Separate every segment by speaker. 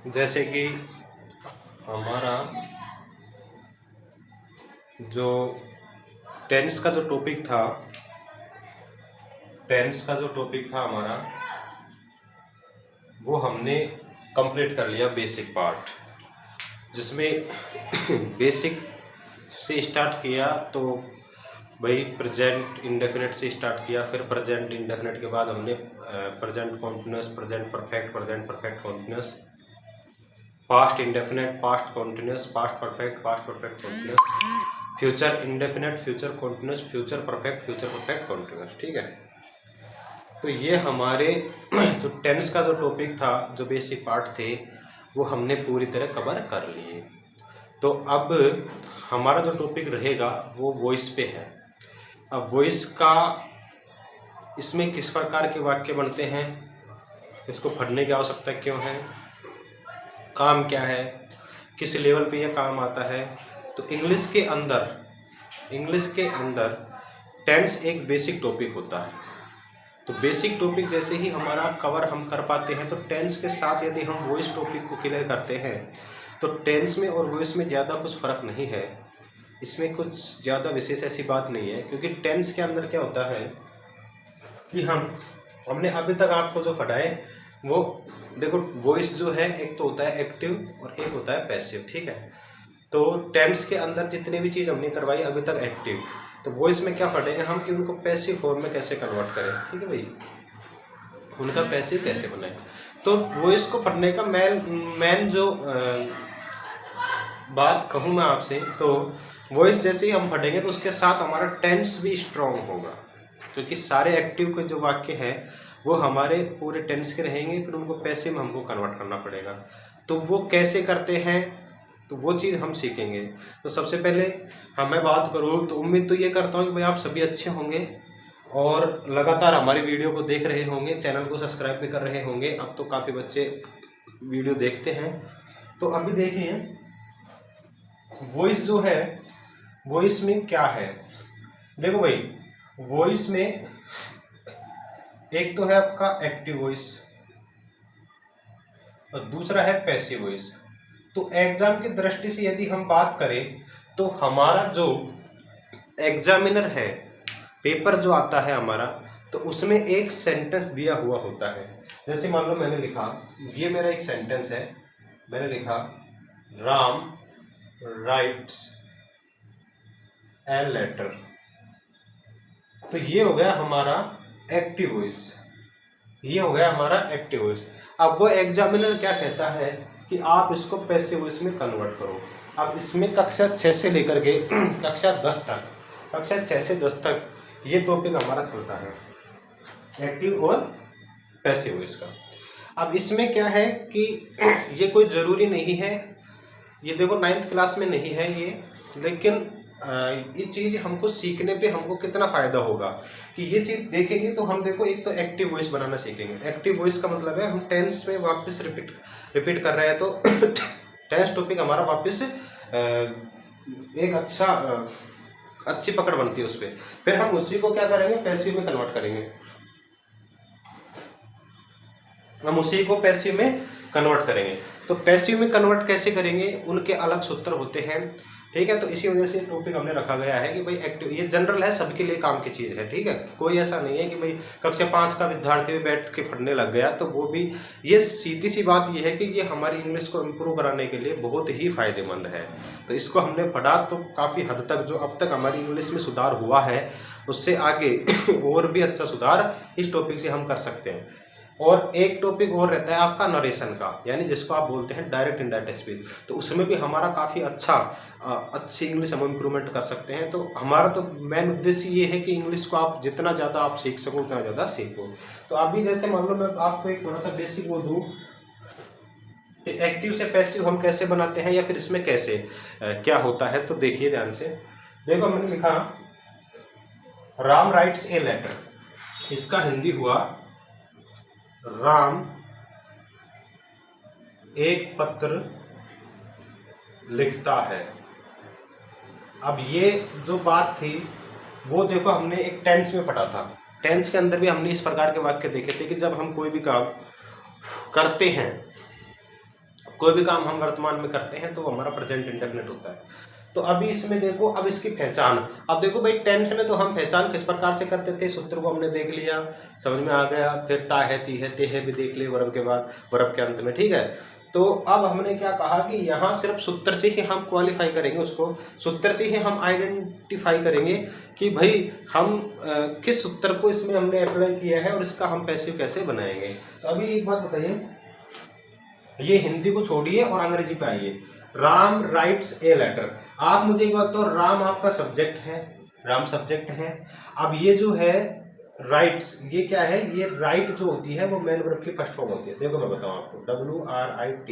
Speaker 1: जैसे कि हमारा जो टेंस का जो टॉपिक था हमारा, वो हमने कंप्लीट कर लिया बेसिक पार्ट, जिसमें बेसिक से स्टार्ट किया तो भाई प्रेजेंट इंडेफिनिट से स्टार्ट किया, फिर प्रेजेंट इंडेफिनिट के बाद हमने present continuous, present perfect continuous, past indefinite, past continuous, past perfect continuous, future indefinite, future continuous, future perfect continuous. ठीक है, तो ये हमारे जो टेंस का जो टॉपिक था, जो बेसिक पार्ट थे, वो हमने पूरी तरह कवर कर लिए। तो अब हमारा जो टॉपिक रहेगा वो वॉइस पे है। अब वॉइस का, इसमें किस प्रकार के वाक्य बनते हैं, इसको पढ़ने की आवश्यकता क्यों है, काम क्या है, किस लेवल पे यह काम आता है। तो इंग्लिश के अंदर टेंस एक बेसिक टॉपिक होता है। तो बेसिक टॉपिक जैसे ही हमारा कवर हम कर पाते हैं, तो टेंस के साथ यदि हम वॉइस टॉपिक को क्लियर करते हैं, तो टेंस में और वॉइस में ज़्यादा कुछ फ़र्क नहीं है, इसमें कुछ ज़्यादा विशेष ऐसी बात नहीं है। क्योंकि टेंस के अंदर क्या होता है कि हमने अभी तक आपको जो पढ़ाए वो देखो, वॉइस जो है एक तो होता है एक्टिव और एक होता है पैसिव। ठीक है, तो टेंस के अंदर जितने भी चीज़ हमने करवाई अभी तक एक्टिव, तो वॉइस में क्या पढ़ेंगे हम कि उनको पैसिव फॉर्म में कैसे कन्वर्ट करें। ठीक है भाई, उनका पैसिव कैसे बनाए। तो वॉइस को पढ़ने का मेन जो बात कहूँ मैं आपसे, तो वॉइस जैसे ही हम पढ़ेंगे तो उसके साथ हमारा टेंस भी स्ट्रॉन्ग होगा, क्योंकि सारे एक्टिव के जो वाक्य हैं वो हमारे पूरे टेंस के रहेंगे, फिर उनको पैसिव में हमको कन्वर्ट करना पड़ेगा। तो वो कैसे करते हैं, तो वो चीज़ हम सीखेंगे। तो सबसे पहले मैं बात करूँ तो उम्मीद तो ये करता हूँ कि भाई आप सभी अच्छे होंगे और लगातार हमारी वीडियो को देख रहे होंगे, चैनल को सब्सक्राइब भी कर रहे होंगे। अब तो काफ़ी बच्चे वीडियो देखते हैं। तो अभी देखिए, वॉइस जो है, वॉइस में क्या है, देखो भाई, वॉइस में एक तो है आपका एक्टिव वॉइस और दूसरा है पैसिव वॉइस। तो एग्जाम की दृष्टि से यदि हम बात करें, तो हमारा जो एग्जामिनर है, पेपर जो आता है हमारा, तो उसमें एक सेंटेंस दिया हुआ होता है। जैसे मान लो मैंने लिखा, ये मेरा एक सेंटेंस है, मैंने लिखा राम राइट्स ए लेटर। तो ये हो गया हमारा एक्टिव वॉइस, ये हो गया हमारा एक्टिव वॉइस। अब वो एग्जामिनर क्या कहता है कि आप इसको पैसिव वॉइस में कन्वर्ट करो। अब इसमें कक्षा 6 से लेकर के कक्षा 10 तक, कक्षा 6 से 10 तक ये टॉपिक हमारा चलता है, एक्टिव और पैसिव वॉइस का। अब इसमें क्या है कि ये कोई ज़रूरी नहीं है, ये देखो 9th क्लास में नहीं है ये, लेकिन ये चीज़ हमको सीखने पे हमको कितना फ़ायदा होगा कि ये चीज़ देखेंगे तो हम देखो, एक तो एक्टिव वॉइस बनाना सीखेंगे। एक्टिव वॉइस का मतलब है हम टेंस में वापस रिपीट कर रहे हैं, तो टेंस टॉपिक हमारा वापस एक अच्छी पकड़ बनती है उस पर। फिर हम उसी को क्या करेंगे, पैसिव में कन्वर्ट करेंगे, हम उसी को पैसिव में कन्वर्ट करेंगे। तो पैसिव में कन्वर्ट कैसे करेंगे, उनके अलग सूत्र होते हैं। ठीक है, तो इसी वजह से टॉपिक हमने रखा गया है कि भाई एक्टिव, ये जनरल है, सबके लिए काम की चीज़ है। ठीक है, कोई ऐसा नहीं है कि भाई कक्षा 5 का विद्यार्थी भी बैठ के पढ़ने लग गया तो वो भी, ये सीधी सी बात ये है कि ये हमारी इंग्लिश को इम्प्रूव कराने के लिए बहुत ही फायदेमंद है। तो इसको हमने पढ़ा तो काफ़ी हद तक जो अब तक हमारी इंग्लिश में सुधार हुआ है, उससे आगे और भी अच्छा सुधार इस टॉपिक से हम कर सकते हैं। और एक टॉपिक और रहता है आपका नरेशन का, यानी जिसको आप बोलते हैं डायरेक्ट इनडायरेक्ट स्पीच। तो उसमें भी हमारा काफ़ी अच्छी इंग्लिश हम इम्प्रूवमेंट कर सकते हैं। तो हमारा तो मेन उद्देश्य ये है कि इंग्लिश को आप जितना ज़्यादा आप सीख सको उतना ज़्यादा सीखो। तो अभी जैसे मान लो मैं आपको एक थोड़ा सा बेसिक वो दूँ कि एक्टिव से पैसिव हम कैसे बनाते हैं, या फिर इसमें कैसे क्या होता है। तो देखिए ध्यान से, देखो मैंने लिखा राम राइट्स ए लेटर, इसका हिंदी हुआ राम एक पत्र लिखता है। अब ये जो बात थी वो देखो हमने एक टेंस में पढ़ा था, टेंस के अंदर भी हमने इस प्रकार के वाक्य देखे थे कि जब हम कोई भी काम करते हैं कोई भी काम हम वर्तमान में करते हैं तो वो हमारा प्रेजेंट इंडेफिनिट होता है। तो अभी इसमें देखो, अब इसकी पहचान, अब देखो भाई टेंस में तो हम पहचान किस प्रकार से करते थे, सूत्र को हमने देख लिया, समझ में आ गया, फिर ता है, ती है, ते है भी देख लिए वर्ब के बाद, वर्ब के अंत में, ठीक है। तो अब हमने क्या कहा कि यहाँ सिर्फ सूत्र से ही हम क्वालिफाई करेंगे, उसको सूत्र से ही हम आइडेंटिफाई करेंगे कि भाई हम किस सूत्र को इसमें हमने अप्लाई किया है और इसका हम पैसिव कैसे बनाएंगे। तो अभी एक बात बताइए, ये हिंदी को छोड़िए और अंग्रेजी पे आइए। Ram writes a letter. आप मुझे एक बात तो, राम आपका सब्जेक्ट है, राम सब्जेक्ट है। अब ये जो है राइट्स, ये क्या है, ये राइट जो होती है वो मेन वर्ब की फर्स्ट फॉर्म होती है। देखो मैं बताऊं आपको, WRITE,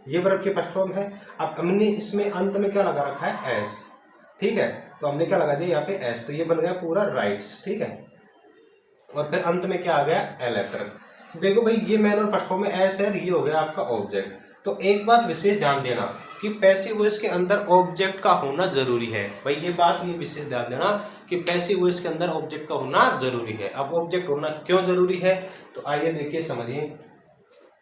Speaker 1: ये वर्ब की फर्स्ट फॉर्म है। अब हमने इसमें अंत में क्या लगा रखा है, एस, ठीक है। तो हमने क्या लगा दिया यहाँ पे एस, तो ये बन गया पूरा राइट्स, ठीक है। और फिर अंत में क्या आ गया, ए लेटर। देखो भाई ये मेन और फर्स्ट फॉर्म में एस है, ये हो गया आपका ऑब्जेक्ट। तो एक बात विशेष ध्यान देना कि पैसिव वॉइस के अंदर ऑब्जेक्ट का होना जरूरी है। भाई ये बात ये विशेष ध्यान देना कि पैसिव वॉइस के अंदर ऑब्जेक्ट का होना जरूरी है। अब ऑब्जेक्ट होना क्यों जरूरी है, तो आइए देखिए समझिए।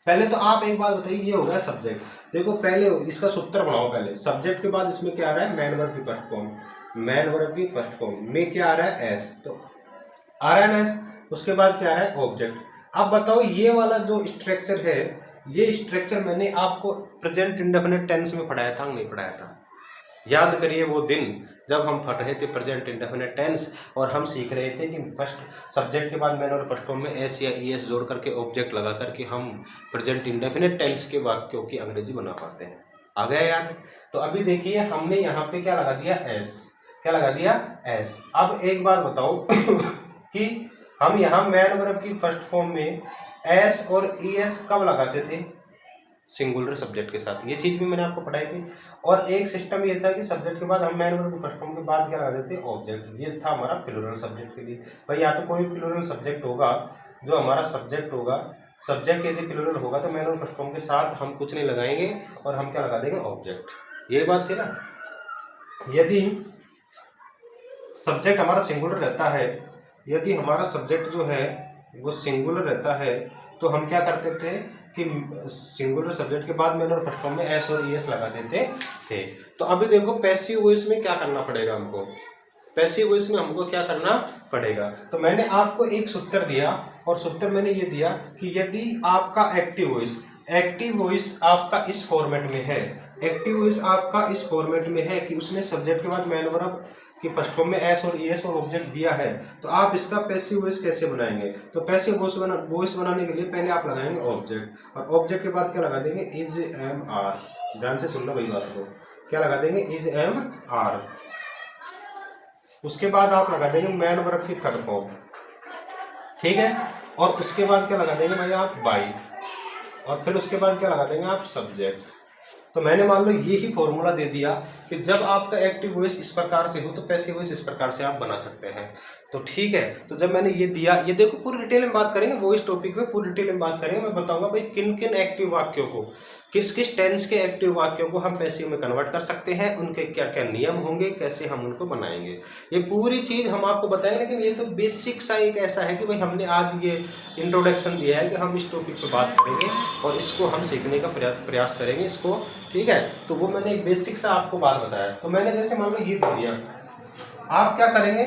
Speaker 1: पहले तो आप एक बात बताइए, ये हो गया सब्जेक्ट। देखो पहले इसका सूत्र बनाओ, पहले सब्जेक्ट के बाद इसमें क्या आ रहा है, मैन वर्ब की फर्स्ट फॉर्म, मैन वर्ब की फर्स्ट फॉर्म में क्या आ रहा है, एस, तो आ रहा है ना एस। उसके बाद क्या आ रहा है, ऑब्जेक्ट। अब बताओ ये वाला जो स्ट्रक्चर है, ये स्ट्रक्चर मैंने आपको प्रेजेंट इंडेफिनिट टेंस में पढ़ाया था, नहीं पढ़ाया था? याद करिए वो दिन जब हम पढ़ रहे थे प्रेजेंट इंडेफिनिट टेंस और हम सीख रहे थे कि फर्स्ट सब्जेक्ट के बाद मैन और फर्स्ट फॉर्म में एस या ईएस जोड़ करके ऑब्जेक्ट लगा करके हम प्रेजेंट इंडेफिनिट टेंस के वाक्यों की अंग्रेजी बना पाते हैं। आ गया याद? तो अभी देखिए हमने यहाँ पे क्या लगा दिया, एस, क्या लगा दिया, एस। अब एक बात बताओ कि हम यहाँ मैन वर्ब की फर्स्ट फॉर्म में एस और ईएस कब लगाते थे, सिंगुलर सब्जेक्ट के साथ। ये चीज भी मैंने आपको पढ़ाई थी। और एक सिस्टम ये था कि सब्जेक्ट के बाद हम मैन वर्ब की फर्स्ट फॉर्म के बाद क्या लगा देते हैं, ऑब्जेक्ट। ये था हमारा प्लूरल सब्जेक्ट के लिए। भाई यहाँ पे कोई प्लूरल सब्जेक्ट होगा, जो हमारा सब्जेक्ट होगा, सब्जेक्ट यदि प्लूरल होगा तो मैन वर्ब फर्स्ट फॉर्म के साथ हम कुछ नहीं लगाएंगे और हम क्या लगा देंगे, ऑब्जेक्ट। ये बात थी ना। यदि सब्जेक्ट हमारा सिंगुलर रहता है, यदि हमारा सब्जेक्ट जो है वो सिंगुलर रहता है, तो हम क्या करते थे कि सिंगुलर सब्जेक्ट के बाद मैन और फर्स्ट फॉर्म में एस और ईएस लगा देते थे। तो अभी देखो पैसिव वॉइस में क्या करना पड़ेगा हमको, पैसिव वॉइस में हमको क्या करना पड़ेगा। तो मैंने आपको एक सूत्र दिया और सूत्र मैंने ये दिया कि यदि आपका एक्टिव वॉइस आपका इस फॉर्मेट में है, एक्टिव वॉइस आपका इस फॉर्मेट में है कि उसने सब्जेक्ट के बाद मैन वर्ब कि फर्स्ट फॉर्म में एस और ईएस और ऑब्जेक्ट दिया है, तो आप इसका पैसिव वॉइस कैसे बनाएंगे। तो पैसिव वॉइस बनाने के लिए पहले आप लगाएंगे ऑब्जेक्ट, और ऑब्जेक्ट के बाद क्या लगा देंगे, इज एम आर। ध्यान से सुनना भाई बात को, क्या लगा देंगे, इज एम आर। उसके बाद आप लगा देंगे मैन वर्ब की थर्ड फॉर्म, ठीक है। और उसके बाद क्या लगा देंगे भाई आप, बाई। और फिर उसके बाद क्या लगा देंगे आप, सब्जेक्ट। तो मैंने मान लो ये ही फॉर्मूला दे दिया कि जब आपका एक्टिव वॉइस इस प्रकार से हो तो पैसिव वॉइस इस प्रकार से आप बना सकते हैं। तो ठीक है, तो जब मैंने ये दिया, ये देखो पूरी डिटेल में बात करेंगे, वॉइस टॉपिक पे पूरी डिटेल में बात करेंगे। मैं बताऊंगा भाई किन किन एक्टिव वाक्यों को, किस किस टेंस के एक्टिव वाक्यों को हम पैसिव में कन्वर्ट कर सकते हैं, उनके क्या क्या नियम होंगे, कैसे हम उनको बनाएंगे, ये पूरी चीज हम आपको बताएंगे। लेकिन ये तो बेसिक सा एक ऐसा है कि भाई हमने आज ये इंट्रोडक्शन दिया है कि हम इस टॉपिक पे बात करेंगे और इसको हम सीखने का प्रयास करेंगे इसको, ठीक है। तो वो मैंने एक बेसिक सा आपको बात बताया। तो मैंने जैसे मान लो ये दे दिया, आप क्या करेंगे,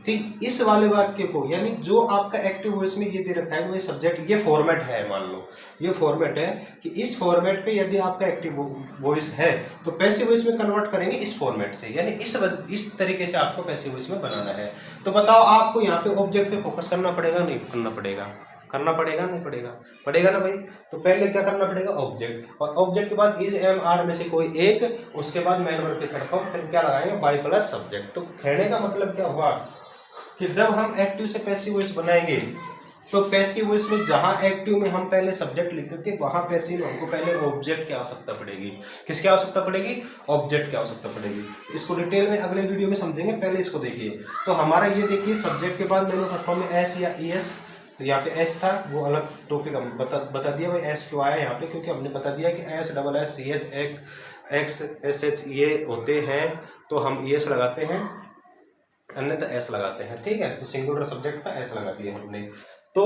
Speaker 1: ठीक इस वाले वाक्य को, यानी जो आपका एक्टिव वॉइस में ये दे रखा है कि भाई सब्जेक्ट, ये फॉर्मेट है, मान लो ये फॉर्मेट है कि इस फॉर्मेट पे यदि आपका एक्टिव वॉइस है तो पैसिव वॉइस में कन्वर्ट करेंगे इस फॉर्मेट से, यानी इस तरीके से आपको पैसिव वॉइस में बनाना है। तो बताओ आपको यहाँ पे ऑब्जेक्ट पे फोकस करना पड़ेगा, नहीं करना पड़ेगा, करना पड़ेगा, नहीं पड़ेगा, पड़ेगा ना भाई। तो पहले क्या करना पड़ेगा, ऑब्जेक्ट, और ऑब्जेक्ट के बाद इज एम आर में से कोई एक, उसके बाद मैन वर्ब की थर्ड फॉर्म, फिर क्या लगाएंगे, बाई प्लस सब्जेक्ट। तो कहने का मतलब क्या हुआ कि जब हम एक्टिव से पैसिव वॉइस बनाएंगे तो पैसिव वॉइस में जहां एक्टिव में हम पहले सब्जेक्ट लिखते थे, वहां पैसिव में हमको पहले ऑब्जेक्ट की आवश्यकता पड़ेगी। किसकी आवश्यकता पड़ेगी, ऑब्जेक्ट की आवश्यकता पड़ेगी। इसको डिटेल में अगले वीडियो में समझेंगे, पहले इसको देखिए। तो हमारा ये देखिए सब्जेक्ट के बाद मैंने फर्स्ट फॉर्म में एस या ई एस, तो यहाँ पे एस था, वो अलग टॉपिक हम बता दिया भाई एस क्यों आया यहाँ पे, क्योंकि हमने बता दिया कि S double S C H X S H ये होते हैं, तो हम ई एस लगाते हैं, अन्यथा एस लगाते हैं, ठीक है। तो सिंगुलर सब्जेक्ट था, एस लगा दिया हमने। तो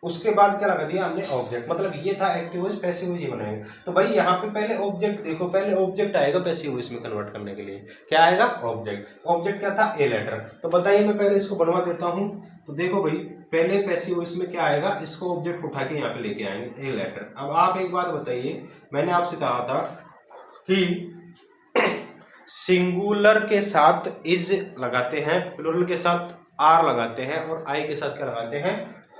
Speaker 1: उसके बाद क्या लगा दिया हमने ऑब्जेक्ट, मतलब ये था एक्टिव वॉइस पैसिव वॉइस ये बनाएंगे। तो भाई यहाँ पे पहले ऑब्जेक्ट देखो, पहले ऑब्जेक्ट आएगा पैसिव वॉइस में कन्वर्ट करने के लिए, क्या आएगा ऑब्जेक्ट। ऑब्जेक्ट क्या था, ए लेटर। तो बताइए मैं पहले इसको बनवा देता हूँ। तो देखो भाई पहले पैसिव वॉइस में क्या आएगा, इसको ऑब्जेक्ट उठा के यहाँ पे लेके आएंगे ए लेटर। अब आप एक बात बताइए, मैंने आपसे कहा था कि सिंगुलर के साथ इज लगाते हैं, प्लूरल के साथ आर लगाते हैं, और आई के साथ क्या लगाते हैं,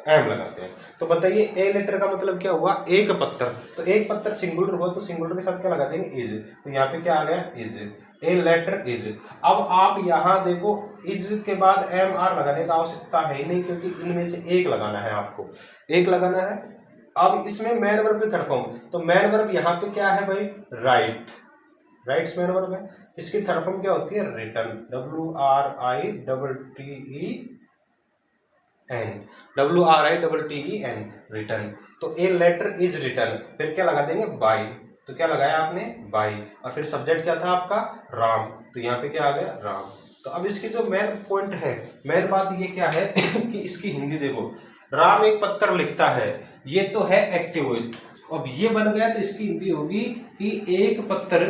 Speaker 1: एम लगाते हैं। तो बताइए ए लेटर का मतलब क्या हुआ, एक पत्थर। तो एक पत्थर सिंगुलर हुआ तो सिंगुलर के साथ क्या लगा देंगे, इज। तो यहाँ पे क्या आ गया, इज, ए लेटर इज। अब आप यहाँ देखो इज के बाद एम आर लगाने का आवश्यकता है ही नहीं, क्योंकि इनमें से एक लगाना है, आपको एक लगाना है। अब इसमें मैन वर्ब की थर्ड फॉर्म, तो मैन वर्ब यहाँ पे क्या है भाई, राइट, राइट्स मैन वर्ब है। इसकी थर्ड फॉर्म क्या होती है, रिटर्न, WRITTEN, रिटर्न। तो ए लेटर इज रिटर्न, फिर क्या लगा देंगे, बाई। तो क्या लगाया आपने, बाई, और फिर सब्जेक्ट क्या था आपका, राम। तो यहाँ पे क्या आ गया, राम। तो अब इसकी जो मेन पॉइंट है, मेन बात ये क्या है कि इसकी हिंदी देखो, राम एक पत्थर लिखता है, ये तो है एक्टिव वॉइस। अब ये बन गया तो इसकी हिंदी होगी कि एक पत्थर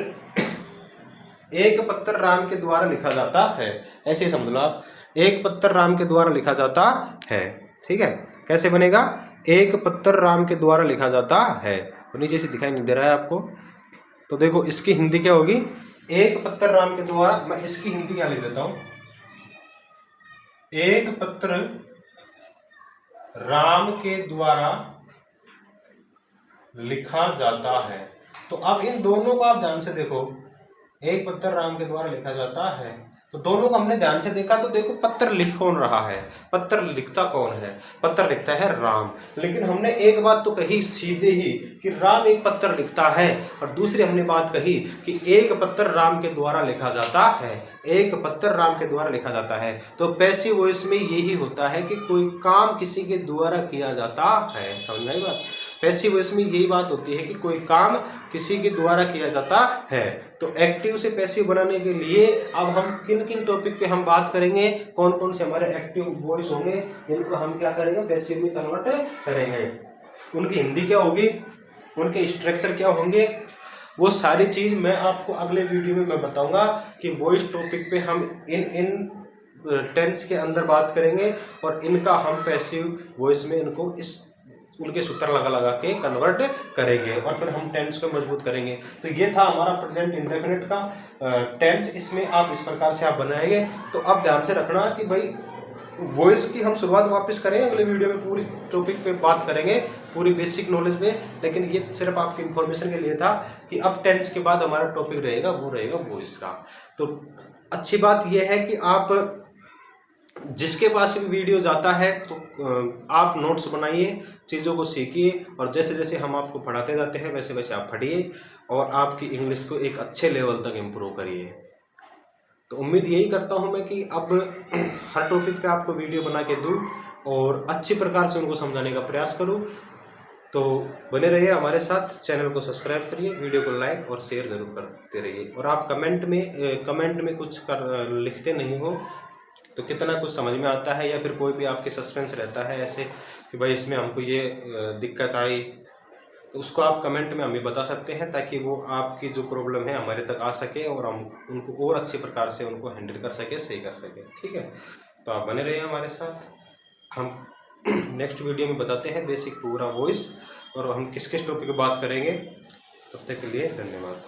Speaker 1: राम के द्वारा लिखा जाता है, ऐसे समझ लो आप, एक पत्थर राम के द्वारा लिखा जाता है। ठीक है, कैसे बनेगा, एक पत्थर राम के द्वारा लिखा जाता है। तो नीचे से दिखाई नहीं दे रहा है आपको, तो देखो इसकी हिंदी क्या होगी, एक पत्थर राम के द्वारा, मैं इसकी हिंदी क्या लिख देता हूं, एक पत्थर राम के द्वारा लिखा जाता है। तो अब इन दोनों को आप ध्यान से देखो, एक पत्थर राम के द्वारा लिखा जाता है, तो दोनों को हमने ध्यान से देखा तो देखो पत्थर लिख कौन रहा है, पत्थर लिखता कौन है, पत्थर लिखता है राम। लेकिन हमने एक बात तो कही सीधे ही कि राम एक पत्थर लिखता है, और दूसरी हमने बात कही कि एक पत्थर राम के द्वारा लिखा जाता है, एक पत्थर राम के द्वारा लिखा जाता है। तो पैसिव वॉइस में यही होता है कि कोई काम किसी के द्वारा किया जाता है, समझ में आई बात। पैसिव वॉइस में यही बात होती है कि कोई काम किसी के द्वारा किया जाता है। तो एक्टिव से पैसिव बनाने के लिए अब हम किन किन टॉपिक पे हम बात करेंगे, कौन कौन से हमारे एक्टिव वॉइस होंगे, इनको हम क्या करेंगे, पैसिव में कन्वर्ट करेंगे। उनकी हिंदी क्या होगी, उनके स्ट्रक्चर क्या होंगे, वो सारी चीज मैं आपको अगले वीडियो में मैं बताऊंगा कि वॉइस टॉपिक पे हम इन टेंस के अंदर बात करेंगे, और इनका हम पैसिव वॉइस में इनको इस उनके सूत्र लगा लगा के कन्वर्ट करेंगे, और फिर हम टेंस को मजबूत करेंगे। तो ये था हमारा प्रेजेंट इंडेफिनिट का टेंस, इसमें आप इस प्रकार से आप बनाएंगे। तो अब ध्यान से रखना कि भाई वॉइस की हम शुरुआत वापस करें, अगले वीडियो में पूरी टॉपिक पे बात करेंगे, पूरी बेसिक नॉलेज पे। लेकिन ये सिर्फ आपकी इन्फॉर्मेशन के लिए था कि अब टेंस के बाद हमारा टॉपिक रहेगा वो रहेगा वॉइस का। तो अच्छी बात यह है कि आप जिसके पास भी वीडियो जाता है तो आप नोट्स बनाइए, चीज़ों को सीखिए, और जैसे जैसे हम आपको पढ़ाते जाते हैं वैसे वैसे आप पढ़िए, और आपकी इंग्लिश को एक अच्छे लेवल तक इम्प्रूव करिए। तो उम्मीद यही करता हूं मैं कि अब हर टॉपिक पे आपको वीडियो बना के दूं और अच्छी प्रकार से उनको समझाने का प्रयास करूं। तो बने रहिए हमारे साथ, चैनल को सब्सक्राइब करिए, वीडियो को लाइक और शेयर ज़रूर करते रहिए। और आप कमेंट में कुछ लिखते नहीं हो तो कितना कुछ समझ में आता है, या फिर कोई भी आपके सस्पेंस रहता है ऐसे कि भाई इसमें हमको ये दिक्कत आई, तो उसको आप कमेंट में हमें बता सकते हैं, ताकि वो आपकी जो प्रॉब्लम है हमारे तक आ सके और हम उनको और अच्छे प्रकार से उनको हैंडल कर सके, सही कर सके। ठीक है, तो आप बने रहिए हमारे साथ। हम नेक्स्ट वीडियो में बताते हैं बेसिक पूरा वॉइस, और हम किस किस टॉपिक पर बात करेंगे। तब तक के लिए धन्यवाद।